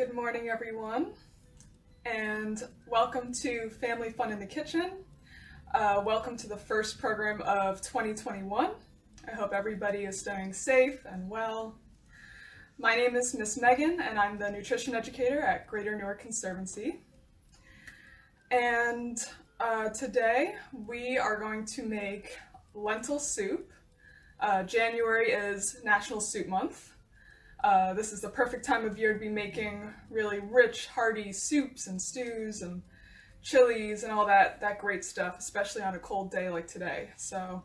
Good morning, everyone, and welcome to Family Fun in the Kitchen. Welcome to the first program of 2021. I hope everybody is staying safe and well. My name is Miss Megan, and I'm the nutrition educator at Greater Newark Conservancy. And today we are going to make lentil soup. January is National Soup Month. This is the perfect time of year to be making really rich, hearty soups and stews and chilies and all that great stuff, especially on a cold day like today. So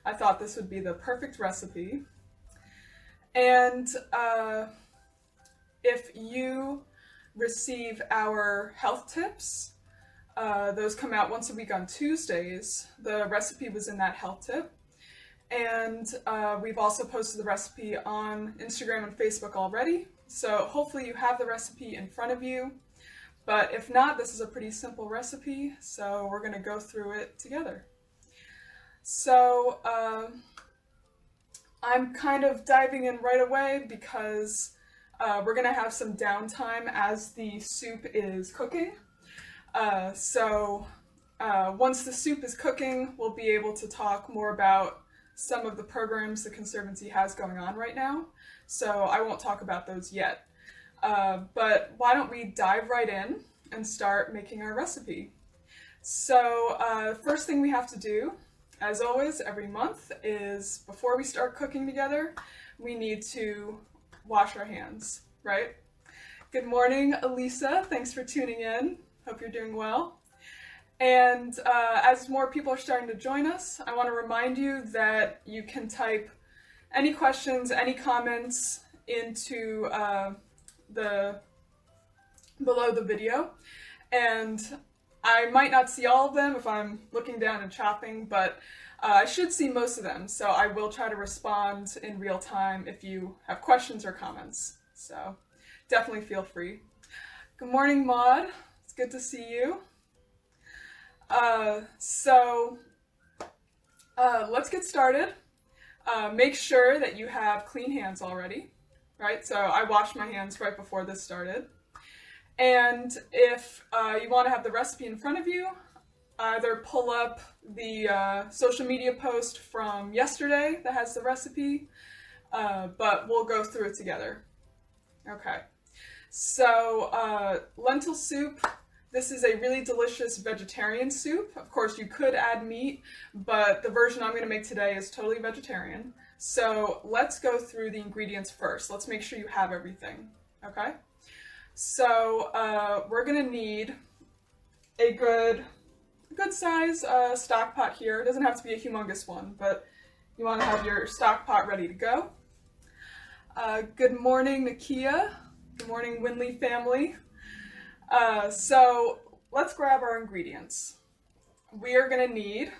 I thought this would be the perfect recipe. And if you receive our health tips, those come out once a week on Tuesdays. The recipe was in that health tip. And we've also posted the recipe on Instagram and Facebook already. So hopefully you have the recipe in front of you. But if not, this is a pretty simple recipe. So we're going to go through it together. So I'm kind of diving in right away because we're going to have some downtime as the soup is cooking. Once the soup is cooking, we'll be able to talk more about some of the programs the Conservancy has going on right now, so I won't talk about those yet. But why don't we dive right in and start making our recipe? So first thing we have to do, as always, every month, is before we start cooking together, we need to wash our hands, right? Good morning, Elisa. Thanks for tuning in. Hope you're doing well. And as more people are starting to join us, I want to remind you that you can type any questions, any comments into below the video. And I might not see all of them if I'm looking down and chopping, but I should see most of them. So I will try to respond in real time if you have questions or comments. So definitely feel free. Good morning, Maud. It's good to see you. Let's get started. Make sure that you have clean hands already, right? So I washed my hands right before this started. And if you want to have the recipe in front of you, either pull up the social media post from yesterday that has the recipe, but we'll go through it together. Okay, so lentil soup. This is a really delicious vegetarian soup. Of course, you could add meat, but the version I'm going to make today is totally vegetarian. So let's go through the ingredients first. Let's make sure you have everything, okay? So we're going to need a good size stock pot here. It doesn't have to be a humongous one, but you want to have your stock pot ready to go. Good morning, Nakia. Good morning, Winley family. So let's grab our ingredients. We are going to need,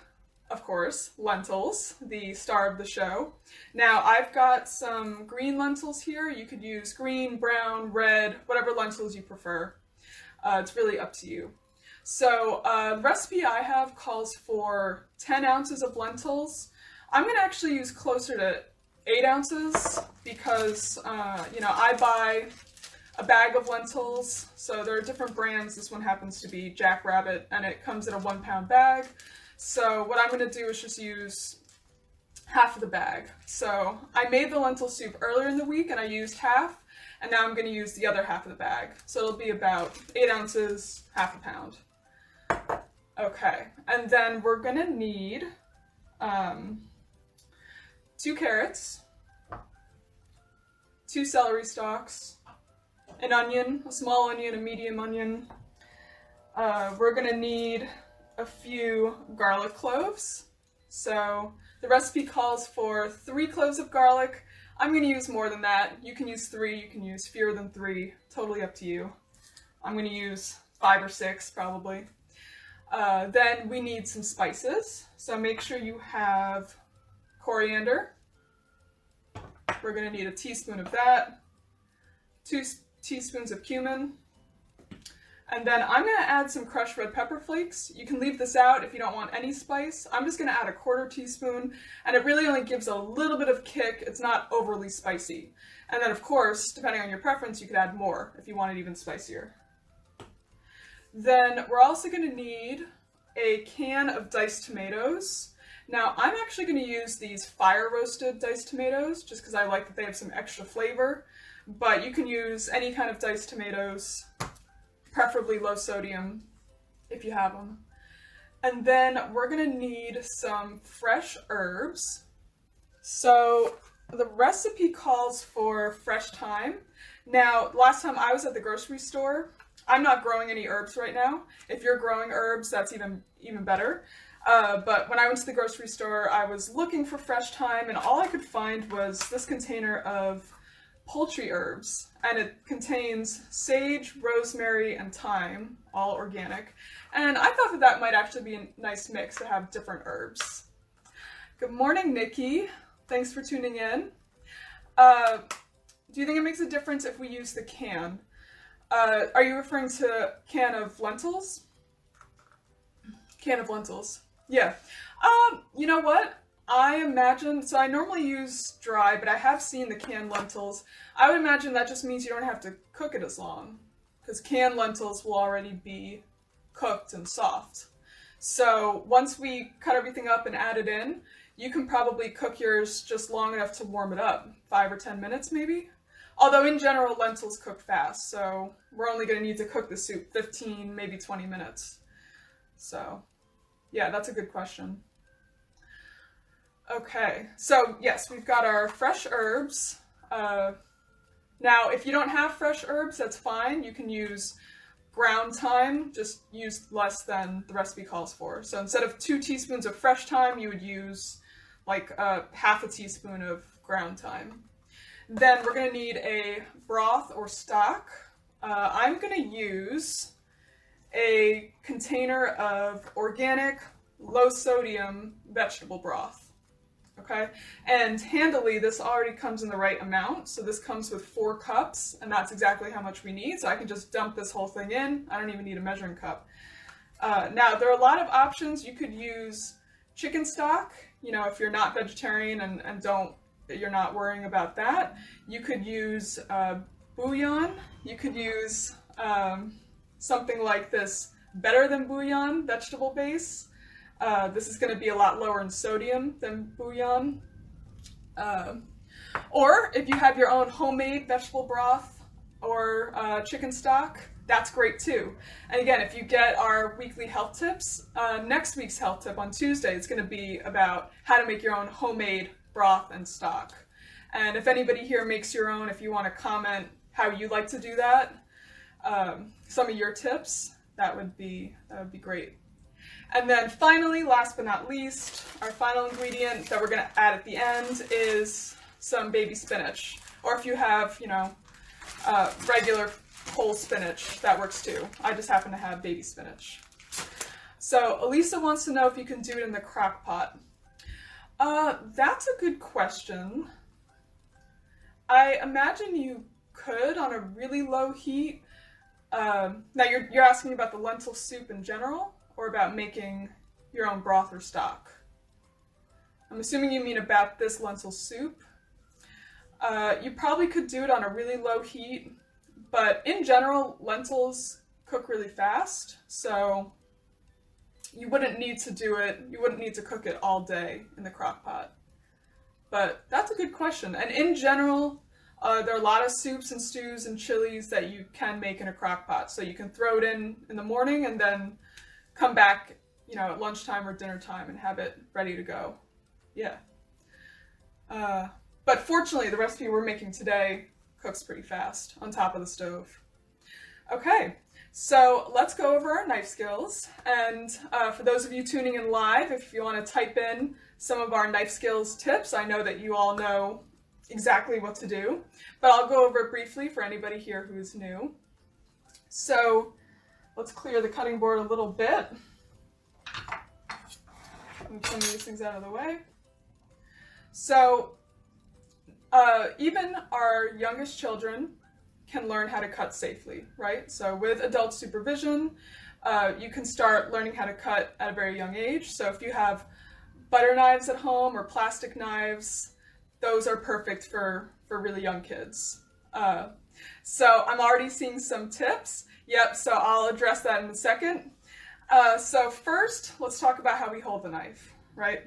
of course, lentils, the star of the show. Now, I've got some green lentils here. You could use green, brown, red, whatever lentils you prefer. It's really up to you. So the recipe I have calls for 10 ounces of lentils. I'm going to actually use closer to 8 ounces because, I buy a bag of lentils. So there are different brands. This one happens to be Jackrabbit, and it comes in a 1 pound bag. So what I'm going to do is just use half of the bag. So I made the lentil soup earlier in the week and I used half, and now I'm going to use the other half of the bag. So it'll be about 8 ounces, half a pound. Okay, and then we're going to need 2 carrots, 2 celery stalks, an onion, a small onion, a medium onion. We're going to need a few garlic cloves. So the recipe calls for 3 cloves of garlic. I'm going to use more than that. You can use 3, you can use fewer than 3, totally up to you. I'm going to use 5 or 6 probably. Then we need some spices. So make sure you have coriander. We're going to need a teaspoon of that. 2 teaspoons of cumin, And then I'm going to add some crushed red pepper flakes. You can leave this out if you don't want any spice. I'm just going to add a 1/4 teaspoon, and it really only gives a little bit of kick. It's not overly spicy. And then, of course, depending on your preference, you could add more if you want it even spicier. Then we're also going to need a can of diced tomatoes. Now, I'm actually going to use these fire-roasted diced tomatoes, just because I like that they have some extra flavor. But you can use any kind of diced tomatoes, preferably low sodium, if you have them. And then we're going to need some fresh herbs. So the recipe calls for fresh thyme. Now, last time I was at the grocery store, I'm not growing any herbs right now. If you're growing herbs, that's even better. But when I went to the grocery store, I was looking for fresh thyme, and all I could find was this container of poultry herbs, and it contains sage, rosemary, and thyme, all organic. And I thought that that might actually be a nice mix to have different herbs. Good morning, Nikki. Thanks for tuning in. Do you think it makes a difference if we use the can? Are you referring to can of lentils? Can of lentils. Yeah. You know what? I imagine, so I normally use dry, but I have seen the canned lentils. I would imagine that just means you don't have to cook it as long, because canned lentils will already be cooked and soft. So once we cut everything up and add it in, you can probably cook yours just long enough to warm it up, 5 or 10 minutes maybe. Although in general, lentils cook fast, so we're only going to need to cook the soup 15, maybe 20 minutes. So yeah, that's a good question. Okay, so yes, we've got our fresh herbs. Now, if you don't have fresh herbs, that's fine. You can use ground thyme, just use less than the recipe calls for. So instead of 2 teaspoons of fresh thyme, you would use like 1/2 teaspoon of ground thyme. Then we're going to need a broth or stock. I'm going to use a container of organic, low sodium vegetable broth. Okay, and handily, this already comes in the right amount. So this comes with 4 cups, and that's exactly how much we need. So I can just dump this whole thing in. I don't even need a measuring cup. Now, there are a lot of options. You could use chicken stock, you know, if you're not vegetarian and you're not worrying about that. You could use bouillon. You could use something like this better than bouillon vegetable base. This is going to be a lot lower in sodium than bouillon. Or if you have your own homemade vegetable broth or chicken stock, that's great too. And again, if you get our weekly health tips, next week's health tip on Tuesday is going to be about how to make your own homemade broth and stock. And if anybody here makes your own, if you want to comment how you like to do that, some of your tips, that would be great. And then finally, last but not least, our final ingredient that we're going to add at the end is some baby spinach. Or if you have, you know, regular whole spinach, that works too. I just happen to have baby spinach. So Elisa wants to know if you can do it in the crock pot. That's a good question. I imagine you could on a really low heat. Now you're asking about the lentil soup in general, or about making your own broth or stock? I'm assuming you mean about this lentil soup. You probably could do it on a really low heat, but in general, lentils cook really fast, so you wouldn't need to cook it all day in the crock pot. But that's a good question. And in general, there are a lot of soups and stews and chilies that you can make in a crock pot. So you can throw it in the morning and then come back, you know, at lunchtime or dinner time and have it ready to go. Yeah. But fortunately, the recipe we're making today cooks pretty fast on top of the stove. Okay, so let's go over our knife skills. And for those of you tuning in live, if you want to type in some of our knife skills tips, I know that you all know exactly what to do, but I'll go over it briefly for anybody here who's new. So let's clear the cutting board a little bit. Move some of these things out of the way. So even our youngest children can learn how to cut safely, right? So with adult supervision, you can start learning how to cut at a very young age. So if you have butter knives at home or plastic knives, those are perfect for really young kids. So I'm already seeing some tips. Yep, so I'll address that in a second. So first, let's talk about how we hold the knife, right?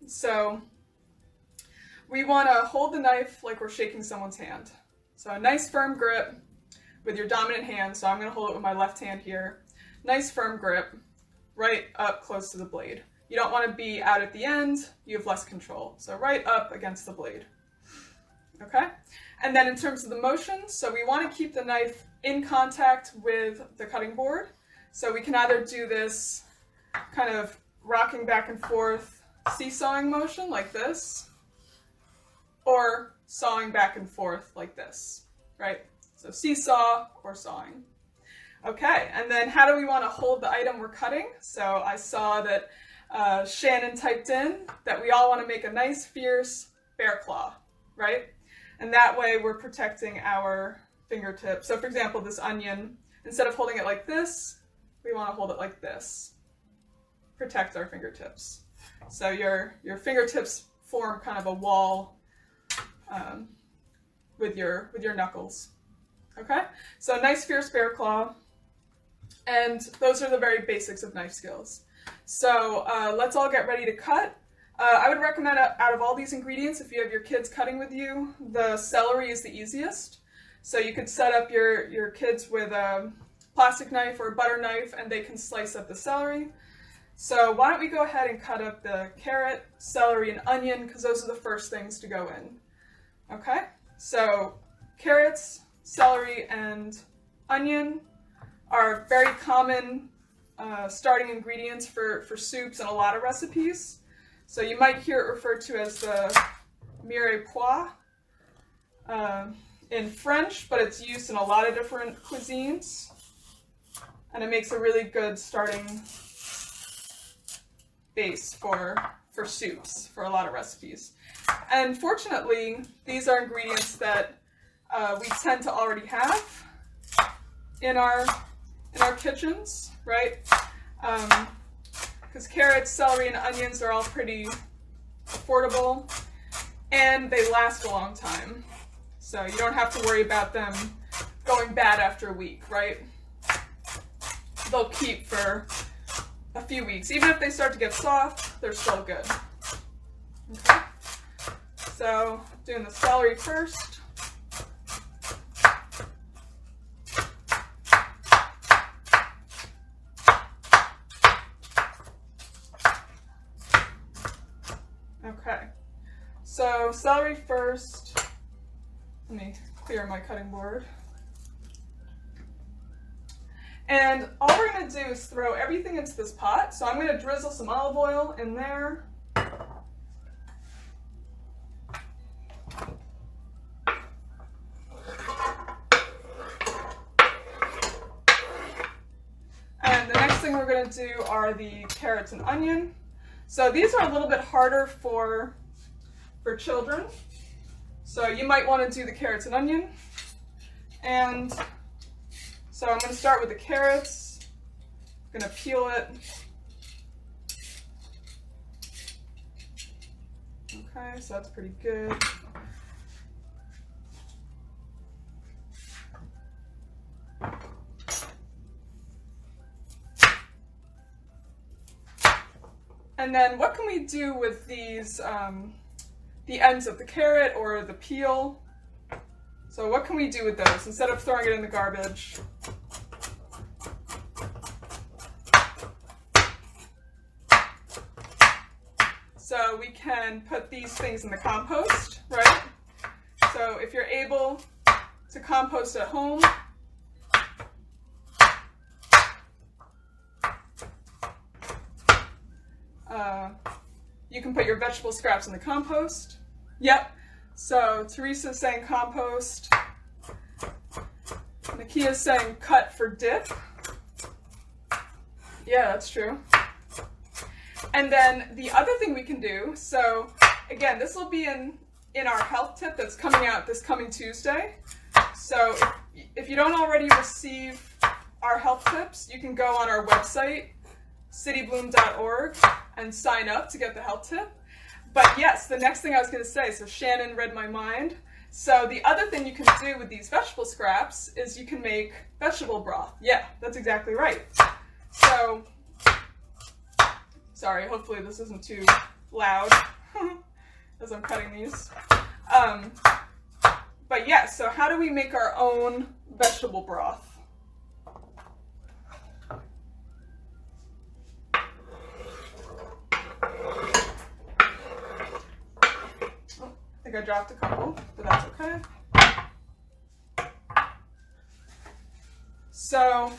So we want to hold the knife like we're shaking someone's hand. So a nice firm grip with your dominant hand. So I'm going to hold it with my left hand here. Nice firm grip, right up close to the blade. You don't want to be out at the end. You have less control. So right up against the blade. Okay? And then in terms of the motion, so we want to keep the knife in contact with the cutting board. So we can either do this kind of rocking back and forth seesawing motion like this, or sawing back and forth like this, right? So seesaw or sawing. Okay, and then how do we want to hold the item we're cutting? So I saw that Shannon typed in that we all want to make a nice, fierce bear claw, right? And that way we're protecting our fingertips. So for example, this onion, instead of holding it like this, we want to hold it like this. Protect our fingertips. So your fingertips form kind of a wall with your knuckles. Okay? So nice, fierce bear claw. And those are the very basics of knife skills. So let's all get ready to cut. I would recommend out of all these ingredients, if you have your kids cutting with you, the celery is the easiest. So you could set up your kids with a plastic knife or a butter knife and they can slice up the celery. So why don't we go ahead and cut up the carrot, celery, and onion, because those are the first things to go in. Okay? So carrots, celery, and onion are very common starting ingredients for soups and a lot of recipes. So you might hear it referred to as the mirepoix in French, but it's used in a lot of different cuisines. And it makes a really good starting base for soups, for a lot of recipes. And fortunately, these are ingredients that we tend to already have in our kitchens, right? Because carrots, celery, and onions are all pretty affordable, and they last a long time. So you don't have to worry about them going bad after a week, right? They'll keep for a few weeks. Even if they start to get soft, they're still good. Okay? So doing the celery first. Okay, so celery first. Let me clear my cutting board. And all we're going to do is throw everything into this pot. So I'm going to drizzle some olive oil in there. And the next thing we're going to do are the carrots and onion. So these are a little bit harder for children. So you might want to do the carrots and onion. And so I'm going to start with the carrots. I'm going to peel it. Okay, so that's pretty good. And then what can we do with these, the ends of the carrot or the peel? So what can we do with those instead of throwing it in the garbage? So we can put these things in the compost, right? So if you're able to compost at home, you can put your vegetable scraps in the compost. Yep. So Teresa's saying compost. Nakia's saying cut for dip. Yeah, that's true. And then the other thing we can do, so again, this will be in our health tip that's coming out this coming Tuesday. So if you don't already receive our health tips, you can go on our website, citybloom.org, and sign up to get the health tip. But yes, the next thing I was going to say, so Shannon read my mind. So the other thing you can do with these vegetable scraps is you can make vegetable broth. Yeah, that's exactly right. So, sorry, hopefully this isn't too loud as I'm cutting these. But yeah, so how do we make our own vegetable broth? I think I dropped a couple, but that's okay. So,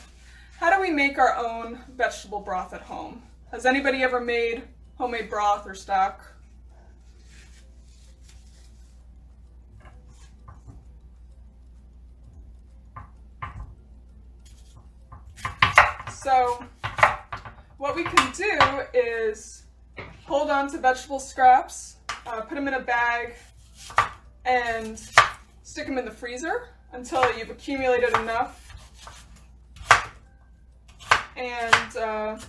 how do we make our own vegetable broth at home? Has anybody ever made homemade broth or stock? So, what we can do is hold on to vegetable scraps, put them in a bag, and stick them in the freezer until you've accumulated enough. And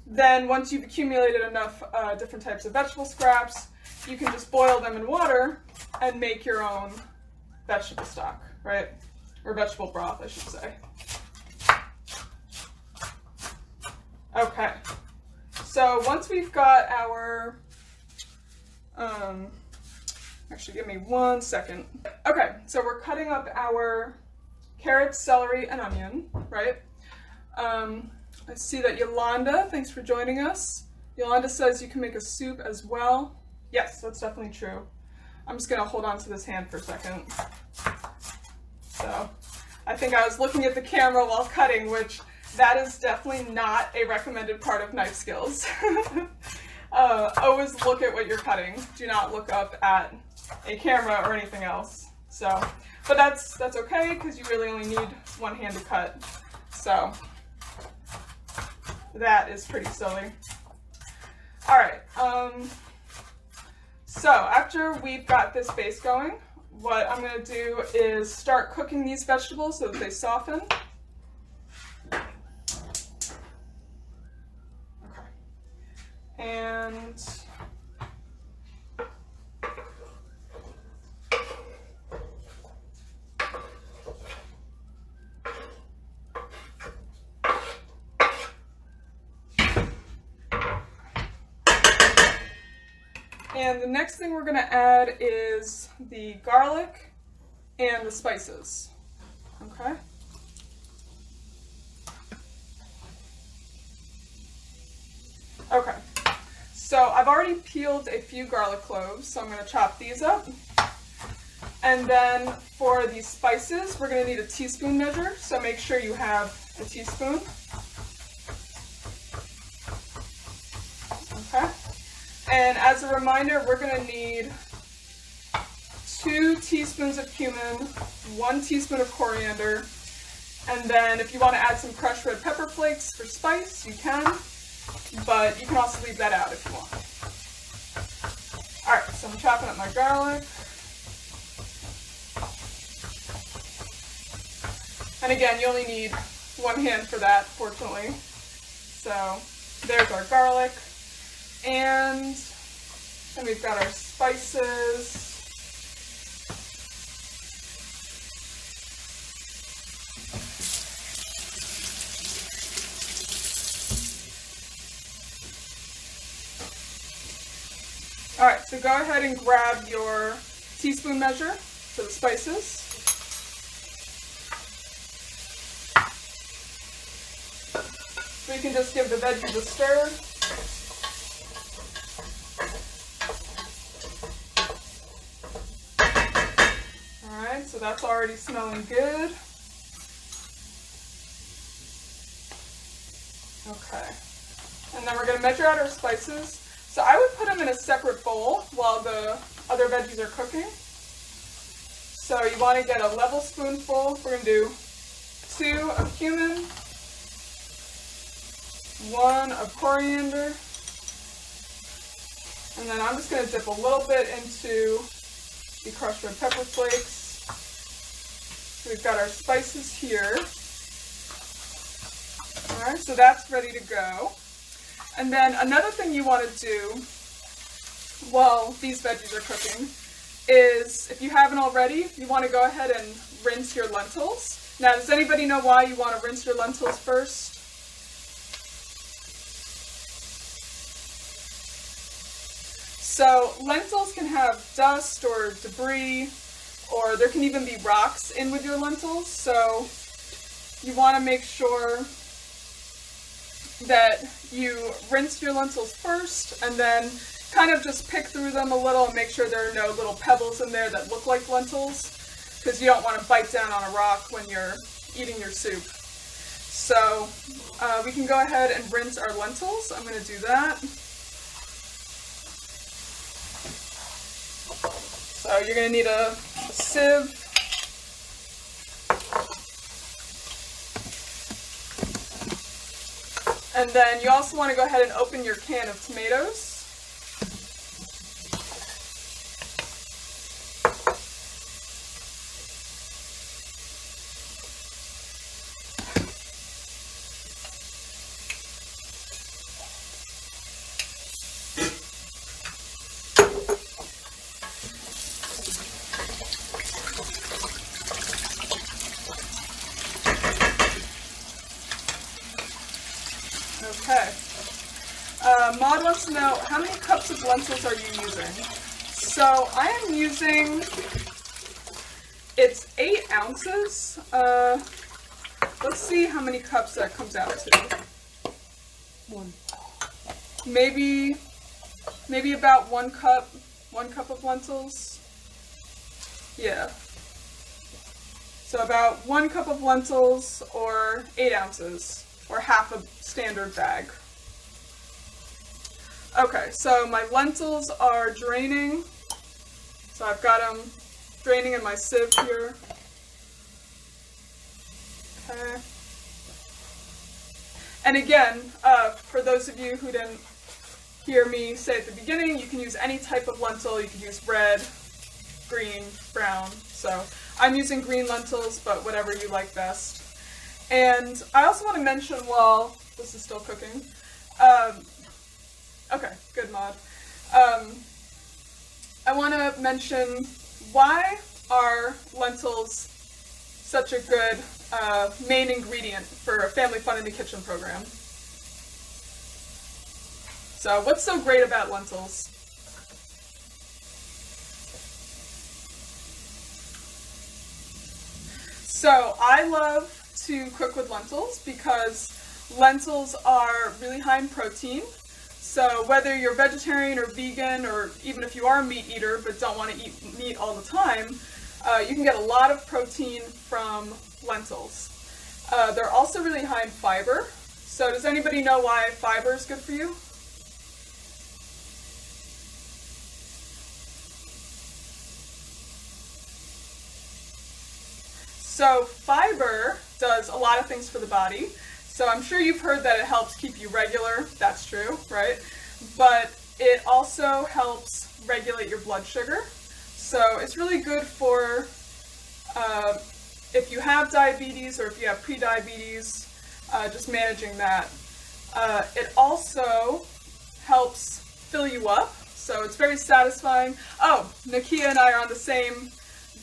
then once you've accumulated enough different types of vegetable scraps, you can just boil them in water and make your own vegetable stock, right? Or vegetable broth, I should say. Okay, so once we've got our, actually give me 1 second. Okay, so we're cutting up our carrots, celery, and onion, right? I see that Yolanda, thanks for joining us. Yolanda says you can make a soup as well. Yes, that's definitely true. I'm just gonna hold on to this hand for a second. So, I think I was looking at the camera while cutting, which that is definitely not a recommended part of knife skills. Always look at what you're cutting. Do not look up at a camera or anything else. So, but that's okay because you really only need one hand to cut. So that is pretty silly. All right. So after we've got this base going, what I'm going to do is start cooking these vegetables so that they soften. And the next thing we're going to add is the garlic and the spices. Okay? Okay. So I've already peeled a few garlic cloves, so I'm going to chop these up. And then for the spices, we're going to need a teaspoon measure, so make sure you have a teaspoon. Okay. And as a reminder, we're going to need 2 teaspoons of cumin, 1 teaspoon of coriander, and then if you want to add some crushed red pepper flakes for spice, you can. But you can also leave that out if you want. Alright, so I'm chopping up my garlic. And again, you only need 1 hand for that, fortunately. So there's our garlic. And then we've got our spices. All right, so go ahead and grab your teaspoon measure for the spices. So you can just give the veggies a stir. All right, so that's already smelling good. Okay, and then we're going to measure out our spices. So I would put them in a separate bowl while the other veggies are cooking. So you want to get a level spoonful. We're going to do 2 of cumin, 1 of coriander, and then I'm just going to dip a little bit into the crushed red pepper flakes. We've got our spices here. Alright, so that's ready to go. And then another thing you want to do while these veggies are cooking is, if you haven't already, you want to go ahead and rinse your lentils. Now, does anybody know why you want to rinse your lentils first? So lentils can have dust or debris, or there can even be rocks in with your lentils, so you want to make sure that you rinse your lentils first and then kind of just pick through them a little and make sure there are no little pebbles in there that look like lentils, because you don't want to bite down on a rock when you're eating your soup. So we can go ahead and rinse our lentils. I'm going to do that. So you're going to need a sieve. And then you also want to go ahead and open your can of tomatoes. Okay. Maud wants to know, how many cups of lentils are you using? So I am using, it's 8 ounces. Let's see how many cups that comes out to. 1. Maybe about 1 cup of lentils. Yeah. So about 1 cup of lentils, or 8 ounces. Or half a standard bag. Okay, so my lentils are draining. So I've got them draining in my sieve here. Okay. And again, for those of you who didn't hear me say at the beginning, you can use any type of lentil. You can use red, green, brown. So I'm using green lentils, but whatever you like best. And I also want to mention, while this is still cooking, okay, good, Maud. I want to mention, why are lentils such a good main ingredient for a Family Fun in the Kitchen program? So what's so great about lentils? So I love to cook with lentils because lentils are really high in protein. So whether you're vegetarian or vegan, or even if you are a meat eater but don't want to eat meat all the time, you can get a lot of protein from lentils. They're also really high in fiber. So does anybody know why fiber is good for you? So fiber does a lot of things for the body. So I'm sure you've heard that it helps keep you regular. That's true, right? But it also helps regulate your blood sugar. So it's really good for if you have diabetes or if you have pre-diabetes, just managing that. It also helps fill you up. So it's very satisfying. Oh, Nakia and I are on the same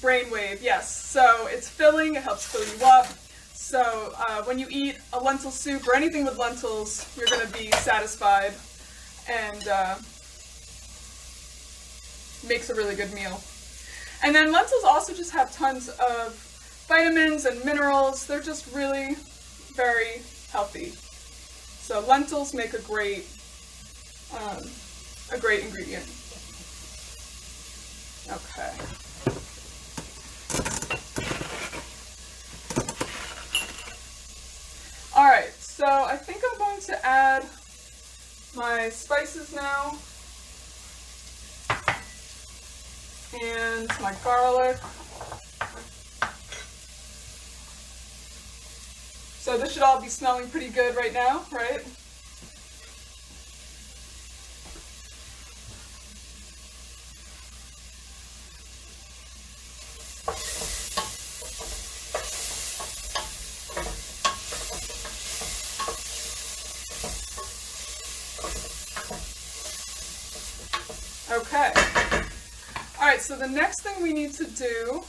brainwave, yes. So it's filling, it helps fill you up. So when you eat a lentil soup or anything with lentils, you're going to be satisfied, and makes a really good meal. And then lentils also just have tons of vitamins and minerals. They're just really very healthy. So lentils make a great ingredient. Okay. Alright, so I think I'm going to add my spices now, and my garlic. So this should all be smelling pretty good right now, right? Alright, so the next thing we need to do,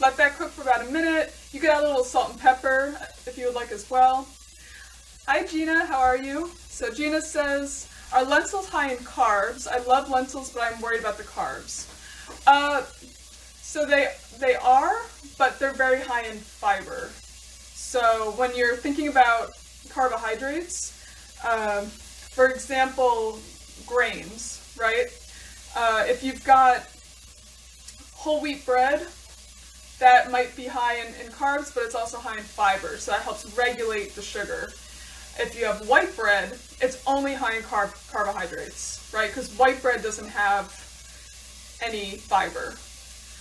let that cook for about a minute. You could add a little salt and pepper if you would like as well. Hi Gina, how are you? So Gina says, are lentils high in carbs? I love lentils, but I'm worried about the carbs. So they are, but they're very high in fiber. So when you're thinking about carbohydrates, for example, grains, right? If you've got whole wheat bread, that might be high in carbs, but it's also high in fiber, so that helps regulate the sugar. If you have white bread, it's only high in carbohydrates, right? Because white bread doesn't have any fiber.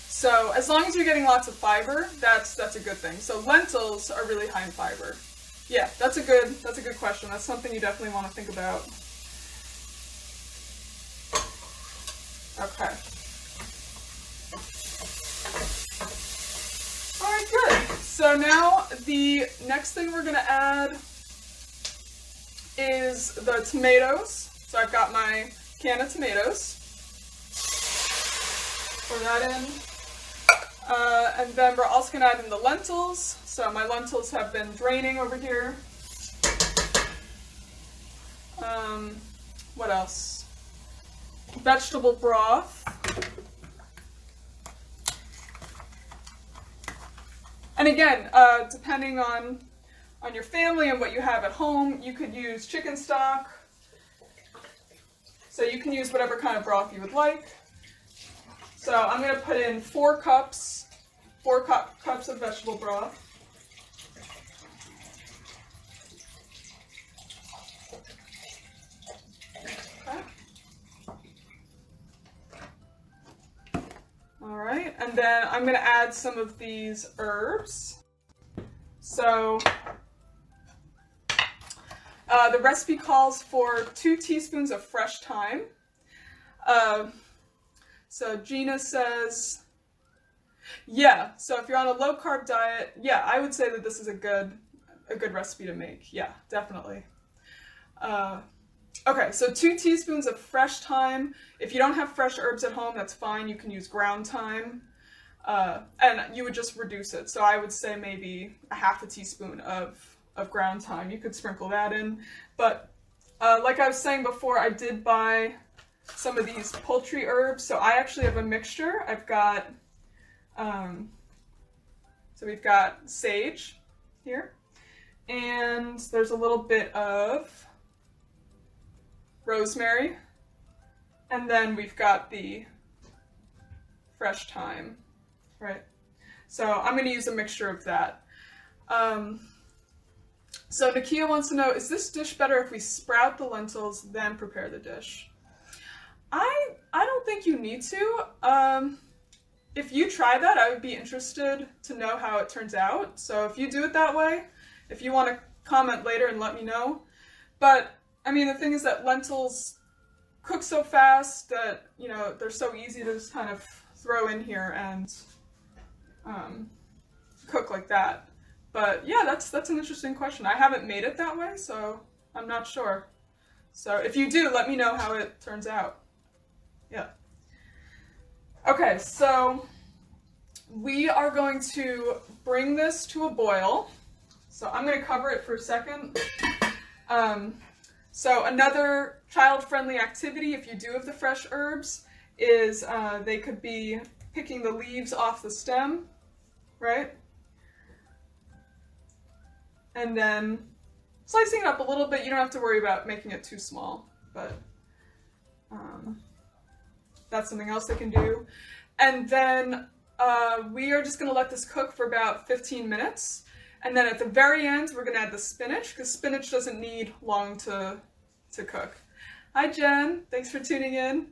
So as long as you're getting lots of fiber, that's a good thing. So lentils are really high in fiber. Yeah, that's a good question. That's something you definitely want to think about. Okay. Alright, good. So now the next thing we're going to add is the tomatoes. So I've got my can of tomatoes. Pour that in. And then we're also going to add in the lentils. So my lentils have been draining over here. What else? Vegetable broth. And again, depending on your family and what you have at home, you could use chicken stock. So you can use whatever kind of broth you would like. So I'm going to put in 4 cups of vegetable broth. Okay. All right, and then I'm going to add some of these herbs. So the recipe calls for 2 teaspoons of fresh thyme. So Gina says, yeah, so if you're on a low carb diet, yeah, I would say that this is a good recipe to make. Yeah, definitely. Okay, so 2 teaspoons of fresh thyme. If you don't have fresh herbs at home, that's fine. You can use ground thyme. And you would just reduce it. So I would say maybe a half a teaspoon of ground thyme. You could sprinkle that in. But like I was saying before, I did buy some of these poultry herbs. So I actually have a mixture. I've got, so we've got sage here. And there's a little bit of rosemary. And then we've got the fresh thyme. Right, so I'm going to use a mixture of that. So Nakia wants to know, is this dish better if we sprout the lentils, then prepare the dish? I don't think you need to. If you try that, I would be interested to know how it turns out. So if you do it that way, if you want to comment later and let me know. But, I mean, the thing is that lentils cook so fast that, you know, they're so easy to just kind of throw in here and cook like that. But yeah, that's an interesting question. I haven't made it that way, so I'm not sure. So if you do, let me know how it turns out. Yeah. Okay, so we are going to bring this to a boil. So I'm going to cover it for a second. So another child-friendly activity, if you do have the fresh herbs, is they could be picking the leaves off the stem, right? And then slicing it up a little bit. You don't have to worry about making it too small, but that's something else they can do. And then we are just going to let this cook for about 15 minutes. And then at the very end, we're going to add the spinach, because spinach doesn't need long to cook. Hi, Jen. Thanks for tuning in.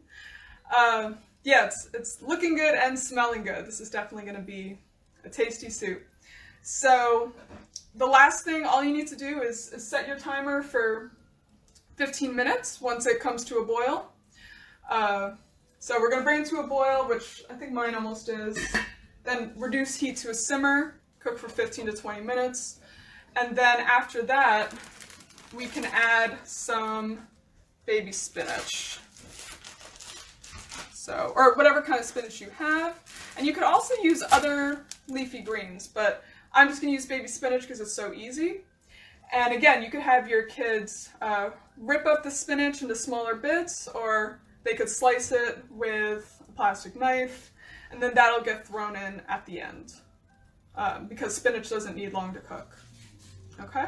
Yeah, it's looking good and smelling good. This is definitely going to be a tasty soup. So the last thing, all you need to do is set your timer for 15 minutes once it comes to a boil. So we're going to bring it to a boil, which I think mine almost is. Then reduce heat to a simmer, cook for 15 to 20 minutes. And then after that, we can add some baby spinach. So, or whatever kind of spinach you have. And you could also use other leafy greens, but I'm just going to use baby spinach because it's so easy. And again, you could have your kids rip up the spinach into smaller bits, or they could slice it with a plastic knife, and then that'll get thrown in at the end. Because spinach doesn't need long to cook. Okay?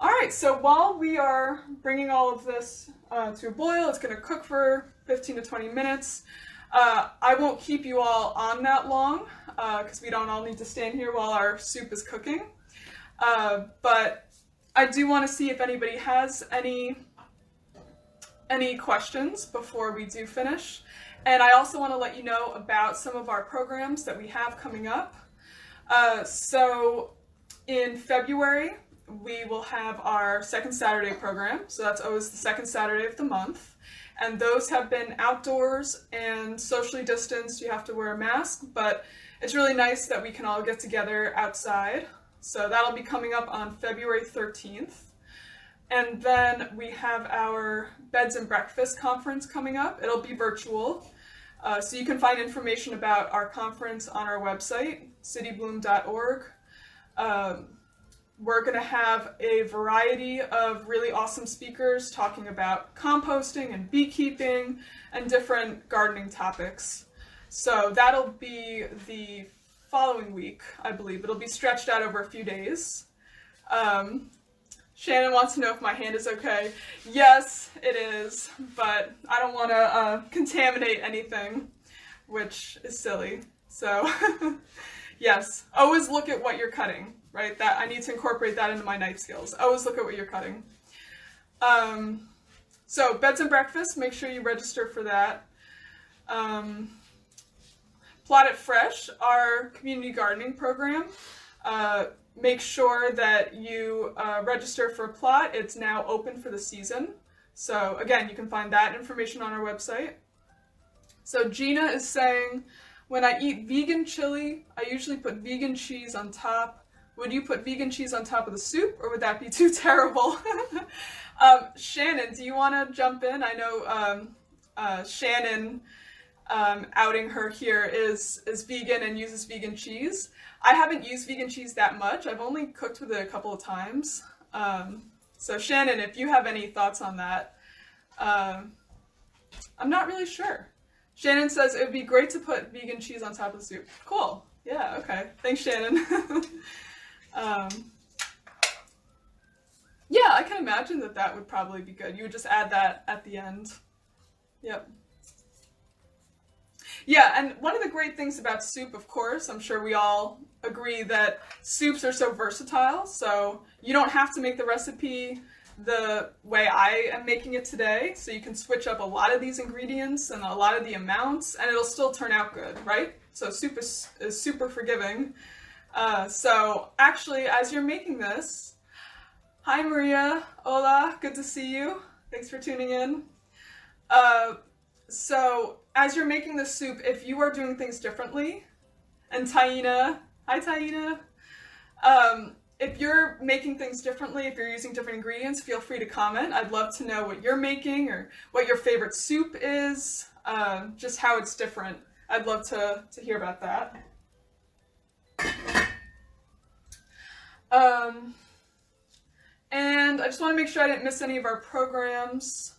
Alright, so while we are bringing all of this to a boil, it's going to cook for 15 to 20 minutes. I won't keep you all on that long, because we don't all need to stand here while our soup is cooking. But I do want to see if anybody has any questions before we do finish. And I also want to let you know about some of our programs that we have coming up. So in February, we will have our second Saturday program. So that's always the second Saturday of the month. And those have been outdoors and socially distanced. You have to wear a mask, but it's really nice that we can all get together outside. So that'll be coming up on February 13th. And then we have our Beds and Breakfast conference coming up. It'll be virtual. So you can find information about our conference on our website, citybloom.org. We're going to have a variety of really awesome speakers talking about composting and beekeeping and different gardening topics. So that'll be the following week, I believe. It'll be stretched out over a few days. Shannon wants to know if my hand is okay. Yes, it is, but I don't want to contaminate anything, which is silly. So, yes, always look at what you're cutting, right? That I need to incorporate that into my knife skills. Always look at what you're cutting. So, Beds and Breakfast, make sure you register for that. Plot It Fresh, our community gardening program. Make sure that you register for a plot. It's now open for the season. So again, you can find that information on our website. So Gina is saying, when I eat vegan chili, I usually put vegan cheese on top. Would you put vegan cheese on top of the soup, or would that be too terrible? Shannon, do you want to jump in? I know Shannon, outing her here, is vegan and uses vegan cheese. I haven't used vegan cheese that much. I've only cooked with it a couple of times. So Shannon, if you have any thoughts on that, I'm not really sure. Shannon says it would be great to put vegan cheese on top of the soup. Cool. Yeah, okay. Thanks, Shannon. Yeah, I can imagine that would probably be good. You would just add that at the end. Yep. Yeah, and one of the great things about soup, of course, I'm sure we all agree that soups are so versatile, so you don't have to make the recipe the way I am making it today, so you can switch up a lot of these ingredients and a lot of the amounts, and it'll still turn out good, right? So soup is super forgiving. So actually, as you're making this, hi Maria, hola, good to see you. Thanks for tuning in. So as you're making the soup, if you are doing things differently, and Taina, hi Taina, if you're making things differently, if you're using different ingredients, feel free to comment. I'd love to know what you're making or what your favorite soup is, just how it's different. I'd love to hear about that. And I just want to make sure I didn't miss any of our programs.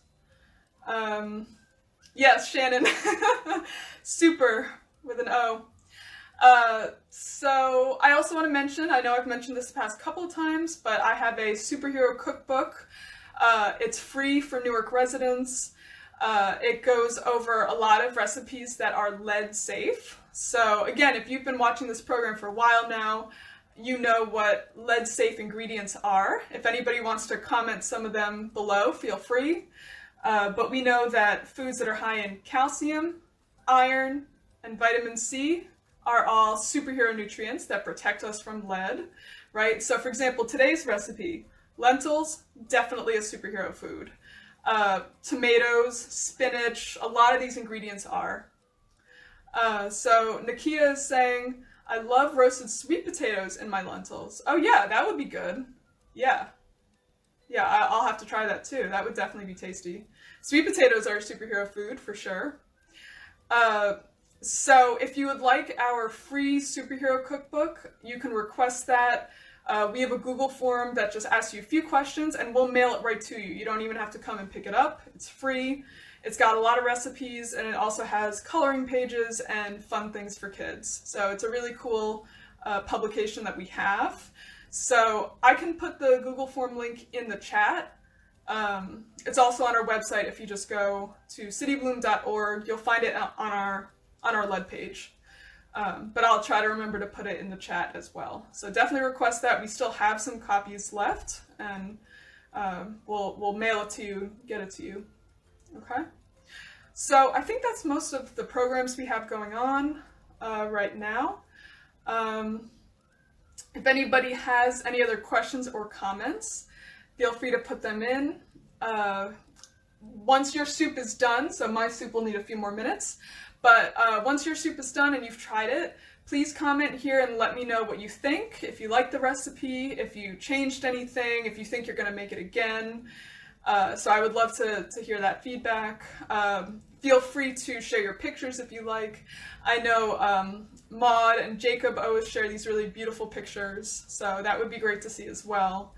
Yes, Shannon. Super with an O. So I also want to mention, I know I've mentioned this the past couple of times, but I have a superhero cookbook. It's free for Newark residents. It goes over a lot of recipes that are lead safe. So again, if you've been watching this program for a while now, you know what lead safe ingredients are. If anybody wants to comment some of them below, feel free. But we know that foods that are high in calcium, iron, and vitamin C are all superhero nutrients that protect us from lead, right? So for example, today's recipe, lentils, definitely a superhero food. Tomatoes, spinach, a lot of these ingredients are. So Nakia is saying, I love roasted sweet potatoes in my lentils. Oh yeah, that would be good. Yeah. Yeah, I'll have to try that too. That would definitely be tasty. Sweet potatoes are a superhero food for sure. So if you would like our free superhero cookbook, you can request that. We have a Google form that just asks you a few questions and we'll mail it right to you. You don't even have to come and pick it up. It's free. It's got a lot of recipes and it also has coloring pages and fun things for kids. So it's a really cool publication that we have. So I can put the Google form link in the chat. It's also on our website. If you just go to citybloom.org, you'll find it on our lead page. But I'll try to remember to put it in the chat as well. So definitely request that. We still have some copies left, and we'll mail it to you, get it to you. Okay? So I think that's most of the programs we have going on right now. If anybody has any other questions or comments, feel free to put them in. Once your soup is done, so my soup will need a few more minutes, but once your soup is done and you've tried it, please comment here and let me know what you think. If you like the recipe, if you changed anything, if you think you're going to make it again. So I would love to hear that feedback. Feel free to share your pictures if you like. I know Maud and Jacob always share these really beautiful pictures, so that would be great to see as well.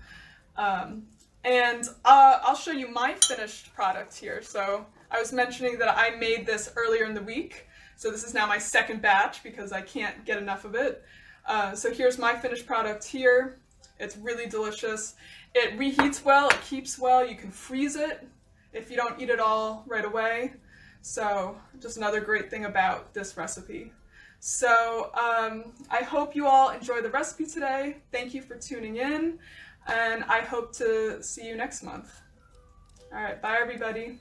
And I'll show you my finished product here. So I was mentioning that I made this earlier in the week. So this is now my second batch because I can't get enough of it. So here's my finished product here. It's really delicious. It reheats well, it keeps well. You can freeze it if you don't eat it all right away. So just another great thing about this recipe. So I hope you all enjoy the recipe today. Thank you for tuning in. And I hope to see you next month. All right, bye everybody.